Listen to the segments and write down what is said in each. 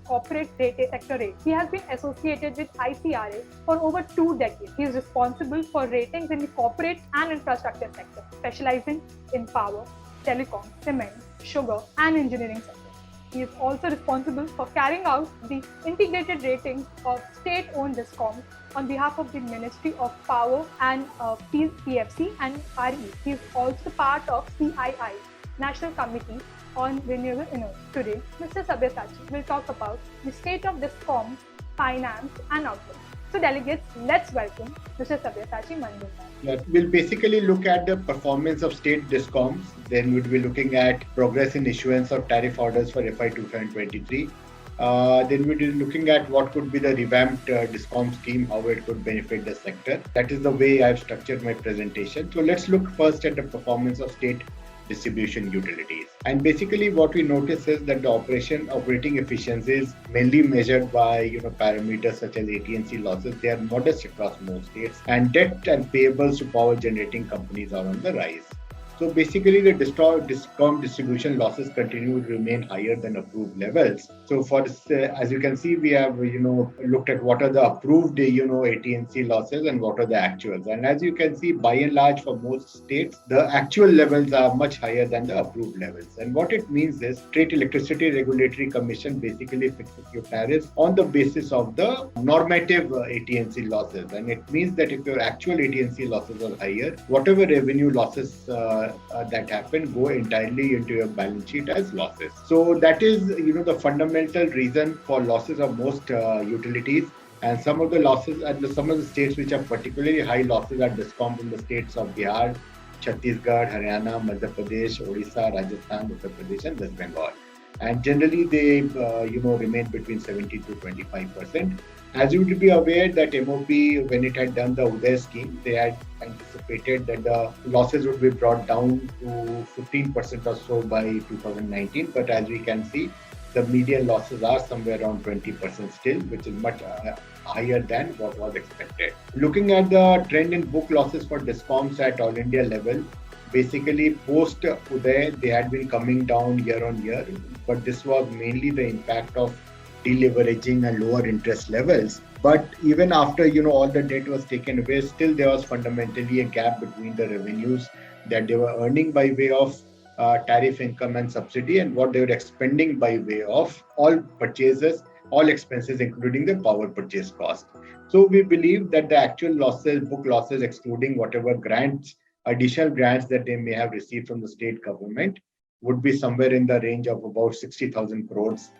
corporate sector rate. He has been associated with ICRA for over 2 decades. He is responsible for ratings in the corporate and infrastructure sector, specializing in power, telecom, cement, sugar, and engineering sector. He is also responsible for carrying out the integrated ratings of state-owned DISCOMs on behalf of the Ministry of Power and PFC and RE. He is also part of CII National Committee on Renewable Energy. Today, Mr. Sabyasachi will talk about the state of DISCOMs, finance and outlook. So delegates, let's welcome Mr. Sabyasachi Majumdar. We'll basically look at the performance of state DISCOMs. Then we'll be looking at progress in issuance of tariff orders for FY 2023. Then we'll be looking at what could be the revamped DISCOM scheme, how it could benefit the sector. That is the way I've structured my presentation. So let's look first at the performance of state distribution utilities. And basically what we notice is that the operating efficiencies mainly measured by parameters such as AT&C losses, they are modest across most states, and debt and payables to power generating companies are on the rise. So basically the DISCOM distribution losses continue to remain higher than approved levels. So for this, as you can see, we have looked at what are the approved AT&C losses and what are the actuals. And as you can see, by and large for most states, the actual levels are much higher than the approved levels. And what it means is State Electricity Regulatory Commission basically fixes your tariffs on the basis of the normative AT&C losses. And it means that if your actual AT&C losses are higher, whatever revenue losses that happen go entirely into your balance sheet as losses. So that is the fundamental reason for losses of most utilities. And some of the losses and some of the states which are particularly high losses are DISCOMs in the states of Bihar, Chhattisgarh, Haryana, Madhya Pradesh, Odisha, Rajasthan, Uttar Pradesh and West Bengal. And generally they remain between 70 to 25%. As you would be aware that MOP, when it had done the Uday scheme, they had anticipated that the losses would be brought down to 15% or so by 2019. But as we can see, the median losses are somewhere around 20% still, which is much higher than what was expected. Looking at the trend in book losses for DISCOMs at all India level, basically post Uday, they had been coming down year on year, but this was mainly the impact of deleveraging and lower interest levels. But even after all the debt was taken away, still there was fundamentally a gap between the revenues that they were earning by way of tariff income and subsidy and what they were expending by way of all purchases, all expenses, including the power purchase cost. So we believe that the actual losses, book losses, excluding whatever grants, additional grants that they may have received from the state government, would be somewhere in the range of about 60,000 crores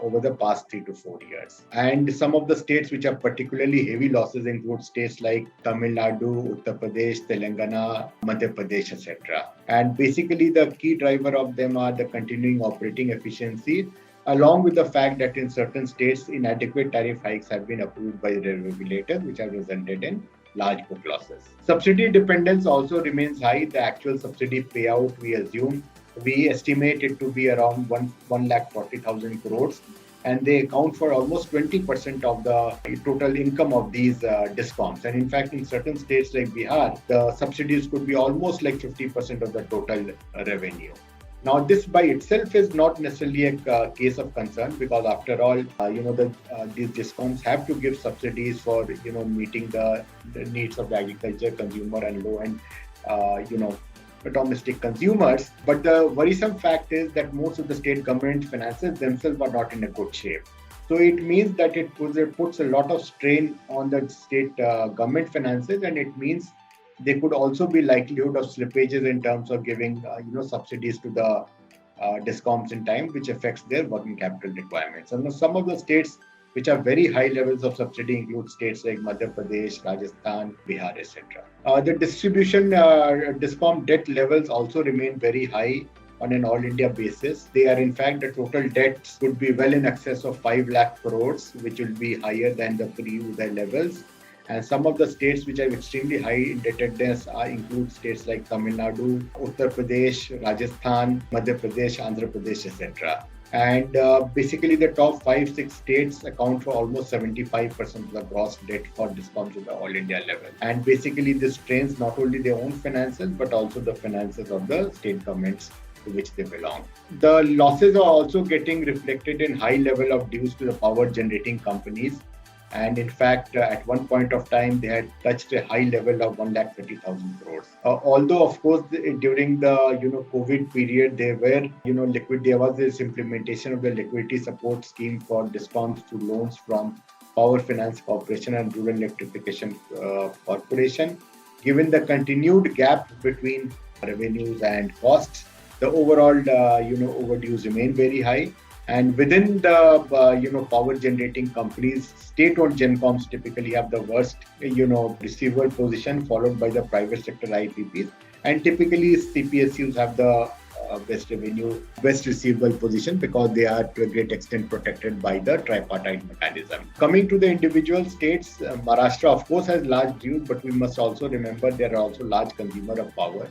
over the past 3 to 4 years. And some of the states which are particularly heavy losses include states like Tamil Nadu, Uttar Pradesh, Telangana, Madhya Pradesh, etc. And basically the key driver of them are the continuing operating efficiency, along with the fact that in certain states, inadequate tariff hikes have been approved by the regulator, which have resulted in large book losses. Subsidy dependence also remains high. The actual subsidy payout, we estimate it to be around 1,40,000 crores, and they account for almost 20% of the total income of these DISCOMs. And in fact, in certain states like Bihar, the subsidies could be almost like 50% of the total revenue. Now, this by itself is not necessarily a case of concern because, after all, these DISCOMs have to give subsidies for meeting the needs of the agriculture consumer and low-end domestic consumers. But the worrisome fact is that most of the state government finances themselves are not in a good shape. So it means that it puts a lot of strain on the state government finances, and it means there could also be likelihood of slippages in terms of giving subsidies to the DISCOMs in time, which affects their working capital requirements. And some of the states which have very high levels of subsidy include states like Madhya Pradesh, Rajasthan, Bihar, etc. The distribution DISCOM debt levels also remain very high on an all-India basis. They are, in fact, the total debts could be well in excess of 5 lakh crores, which will be higher than the pre-Uday levels. And some of the states which have extremely high indebtedness include states like Tamil Nadu, Uttar Pradesh, Rajasthan, Madhya Pradesh, Andhra Pradesh, etc. And basically the top 5-6 states account for almost 75% of the gross debt for DISCOMs at the all India level. And basically this strains not only their own finances, but also the finances of the state governments to which they belong. The losses are also getting reflected in high level of dues to the power generating companies. And in fact, at one point of time, they had touched a high level of 130,000 crores. Although, of course, during the COVID period, there were there was this implementation of the liquidity support scheme for DISCOMs to loans from Power Finance Corporation and Rural Electrification Corporation. Given the continued gap between revenues and costs, the overall overdues remain very high. And within the power generating companies, state-owned GenComs typically have the worst receivable position, followed by the private sector IPPs, and typically CPSUs have the best receivable position because they are to a great extent protected by the tripartite mechanism. Coming to the individual states, Maharashtra of course has large dues, but we must also remember they are also large consumer of power.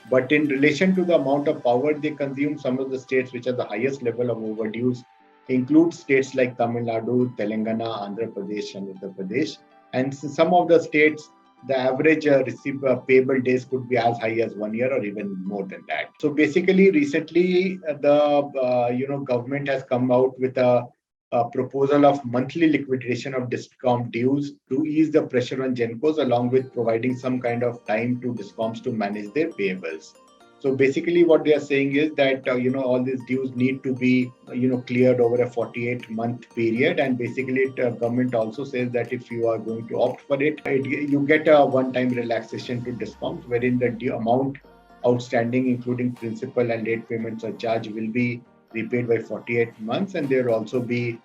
But in relation to the amount of power they consume, some of the states which are the highest level of overdues include states like Tamil Nadu, Telangana, Andhra Pradesh, and Uttar Pradesh. And some of the states, the average payable days could be as high as 1 year or even more than that. So basically, recently the government has come out with a proposal of monthly liquidation of DISCOM dues to ease the pressure on GenCos, along with providing some kind of time to DISCOMs to manage their payables. So basically what they are saying is that, all these dues need to be, cleared over a 48-month period. And basically government also says that if you are going to opt for it, you get a one-time relaxation to DISCOMs, wherein the amount outstanding, including principal and late payments or charge, will be repaid by 48 months, and there will also be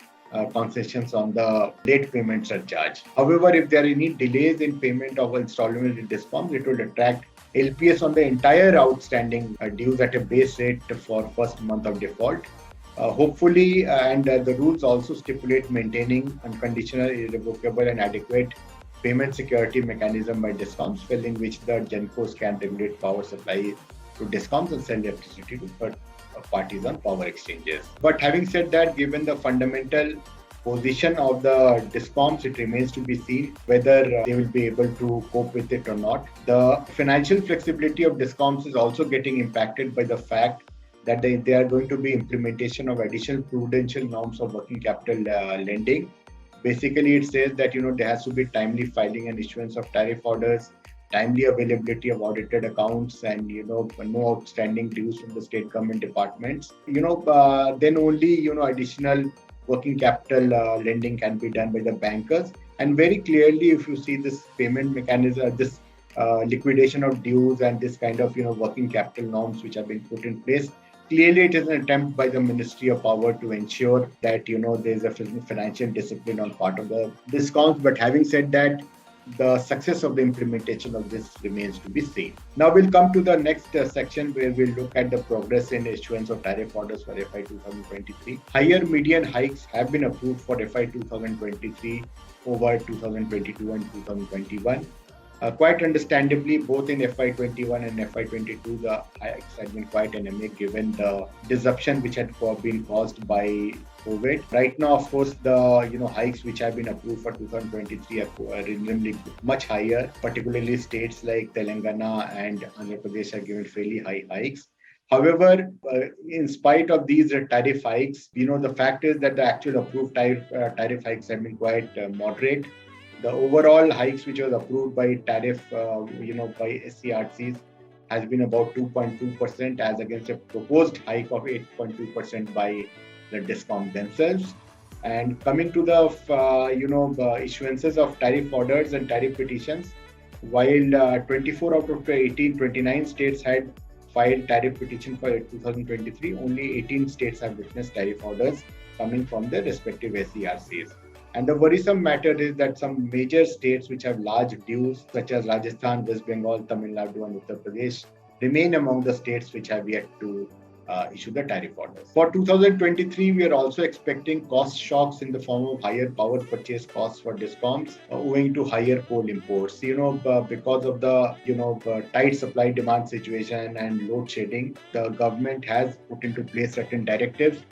concessions on the late payment surcharge. However, if there are any delays in payment of installment in DISCOMs, it will attract LPS on the entire outstanding dues at a base rate for first month of default. Hopefully, and the rules also stipulate maintaining unconditional, irrevocable, and adequate payment security mechanism by DISCOMs, filling which the GenCos can regulate power supply to DISCOMs and sell electricity to third parties on power exchanges. But having said that, given the fundamental position of the DISCOMs, it remains to be seen whether they will be able to cope with it or not. The financial flexibility of DISCOMs is also getting impacted by the fact that they are going to be implementation of additional prudential norms of working capital lending. Basically, it says that there has to be timely filing and issuance of tariff orders, timely availability of audited accounts, and no outstanding dues from the state government departments. Then only additional working capital lending can be done by the bankers. And very clearly, if you see this payment mechanism, this liquidation of dues and this kind of working capital norms which have been put in place, clearly it is an attempt by the Ministry of Power to ensure that there is a financial discipline on part of the DISCOMs. But having said that, the success of the implementation of this remains to be seen. Now we'll come to the next section where we'll look at the progress in issuance of tariff orders for FY 2023. Higher median hikes have been approved for FY 2023 over 2022 and 2021. Quite understandably, both in FY 21 and FY 22, the hikes had been quite anemic given the disruption which had been caused by COVID. Right now, of course, the hikes which have been approved for 2023 are reasonably much higher. Particularly, states like Telangana and Andhra Pradesh are given fairly high hikes. However, in spite of these tariff hikes, the fact is that the actual approved tariff hikes have been quite moderate. The overall hikes which was approved by tariff, by SCRCs has been about 2.2% as against a proposed hike of 8.2% by the DISCOM themselves. And coming to the, issuances of tariff orders and tariff petitions, while 24 out of 29 states had filed tariff petition for 2023, only 18 states have witnessed tariff orders coming from their respective SCRCs. And the worrisome matter is that some major states which have large dues, such as Rajasthan, West Bengal, Tamil Nadu, and Uttar Pradesh, remain among the states which have yet to issue the tariff orders. For 2023, we are also expecting cost shocks in the form of higher power purchase costs for DISCOMs owing to higher coal imports. Because of the tight supply-demand situation and load shedding, the government has put into place certain directives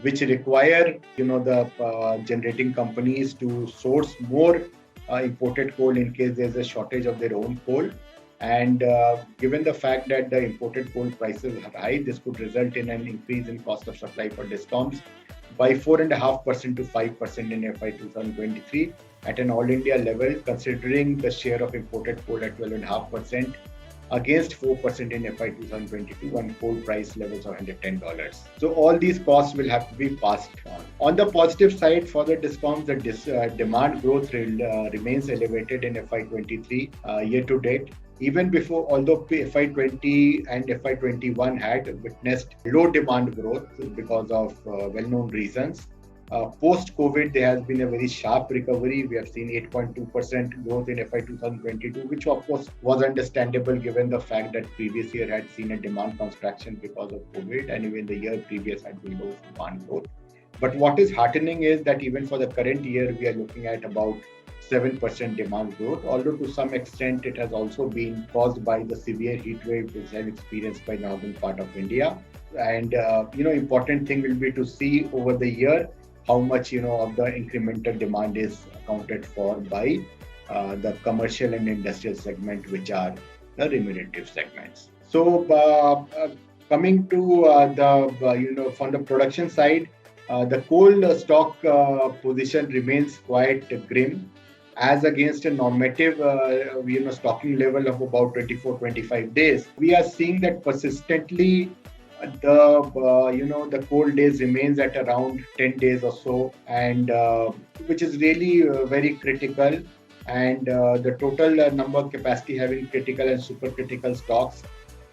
which require the generating companies to source more imported coal in case there's a shortage of their own coal. And given the fact that the imported coal prices are high, this could result in an increase in cost of supply for DISCOMs by 4.5% to 5% in FY 2023 at an all India level, considering the share of imported coal at 12.5% against 4% in FY 2022 and coal price levels of $110. So all these costs will have to be passed on. On the positive side, for the DISCOMs, the demand growth remains elevated in FY 23 year to date. Even before, although FY 20 and FY 21 had witnessed low demand growth because of well-known reasons, post-COVID, there has been a very sharp recovery. We have seen 8.2% growth in FY 2022, which of course was understandable given the fact that previous year had seen a demand contraction because of COVID, and even the year previous had been low demand growth. But what is heartening is that even for the current year, we are looking at about 7% demand growth, although to some extent it has also been caused by the severe heat wave which has experienced by northern part of India. And important thing will be to see over the year how much of the incremental demand is accounted for by the commercial and industrial segment, which are the remunerative segments. So coming to from the production side, the coal stock position remains quite grim, as against a normative stocking level of about 24-25 days. We are seeing that persistently the coal days remains at around 10 days or so, and which is really very critical. And the total number of capacity having critical and supercritical stocks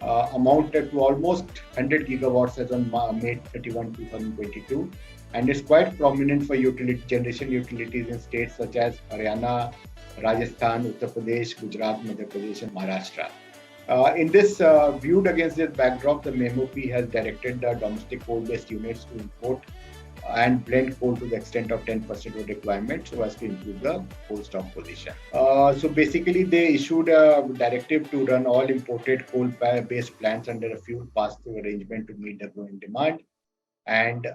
amounted to almost 100 gigawatts as on May 31, 2022. And it's quite prominent for generation utilities in states such as Haryana, Rajasthan, Uttar Pradesh, Gujarat, Madhya Pradesh, and Maharashtra. In this, viewed against this backdrop, the MOP has directed the domestic coal-based units to import and blend coal to the extent of 10% of requirement so as to improve the coal stock position. So basically, they issued a directive to run all imported coal-based plants under a fuel pass-through arrangement to meet the growing demand. And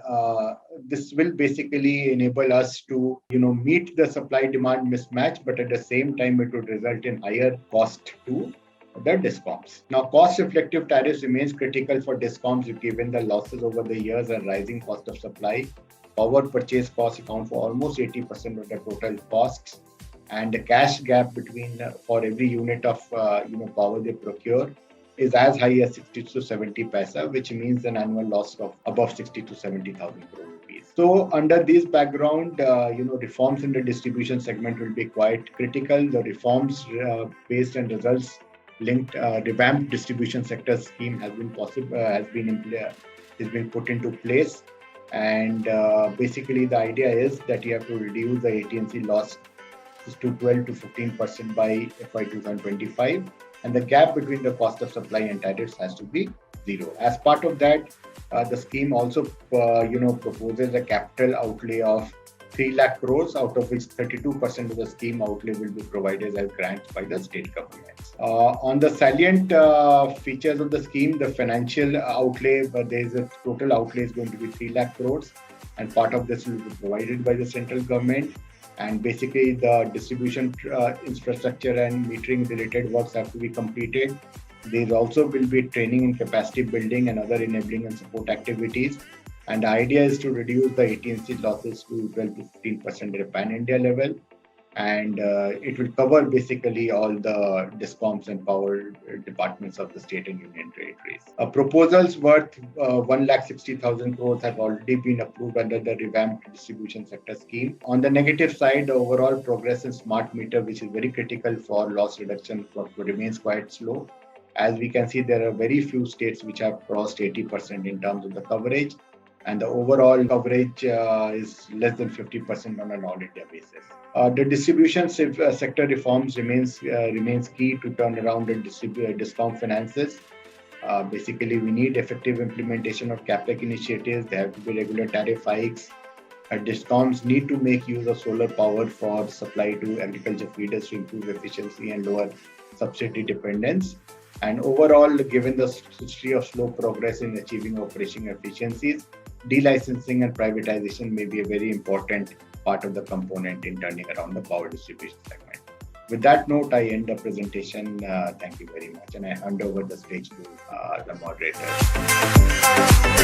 this will basically enable us to, meet the supply-demand mismatch, but at the same time, it would result in higher cost to the DISCOMs. Now, cost-reflective tariffs remains critical for DISCOMs given the losses over the years and rising cost of supply. Power purchase costs account for almost 80% of the total costs, and the cash gap between for every unit of power they procure is as high as 60 to 70 paisa, which means an annual loss of above 60 to 70,000 crore rupees. So under this background, reforms in the distribution segment will be quite critical. The reforms based on results linked revamped distribution sector scheme has been put into place. And basically the idea is that you have to reduce the AT&C loss to 12 to 15% by FY 2025. And the gap between the cost of supply and tariffs has to be zero. As part of that, the scheme also, proposes a capital outlay of 3 lakh crores, out of which 32% of the scheme outlay will be provided as grants by the state governments. On the salient features of the scheme, the financial outlay, there is a total outlay is going to be 3 lakh crores, and part of this will be provided by the central government. And basically, the distribution infrastructure and metering related works have to be completed. There also will be training and capacity building and other enabling and support activities. And the idea is to reduce the AT&C losses to 12 to 15% at a pan-India level. And it will cover basically all the DISCOMs and power departments of the state and union territories. Proposals worth 1,60,000 crores have already been approved under the revamped distribution sector scheme. On the negative side, the overall progress in smart meter, which is very critical for loss reduction, remains quite slow. As we can see, there are very few states which have crossed 80% in terms of the coverage, and the overall coverage is less than 50% on an all-India basis. The distribution sector reforms remains key to turn around the DISCOM finances. Basically, we need effective implementation of CAPEX initiatives. There have to be regular tariff hikes. DISCOMs need to make use of solar power for supply to agriculture feeders to improve efficiency and lower subsidy dependence. And overall, given the history of slow progress in achieving operational efficiencies, delicensing and privatization may be a very important part of the component in turning around the power distribution segment. With that note, I end the presentation. Thank you very much, and I hand over the stage to the moderator.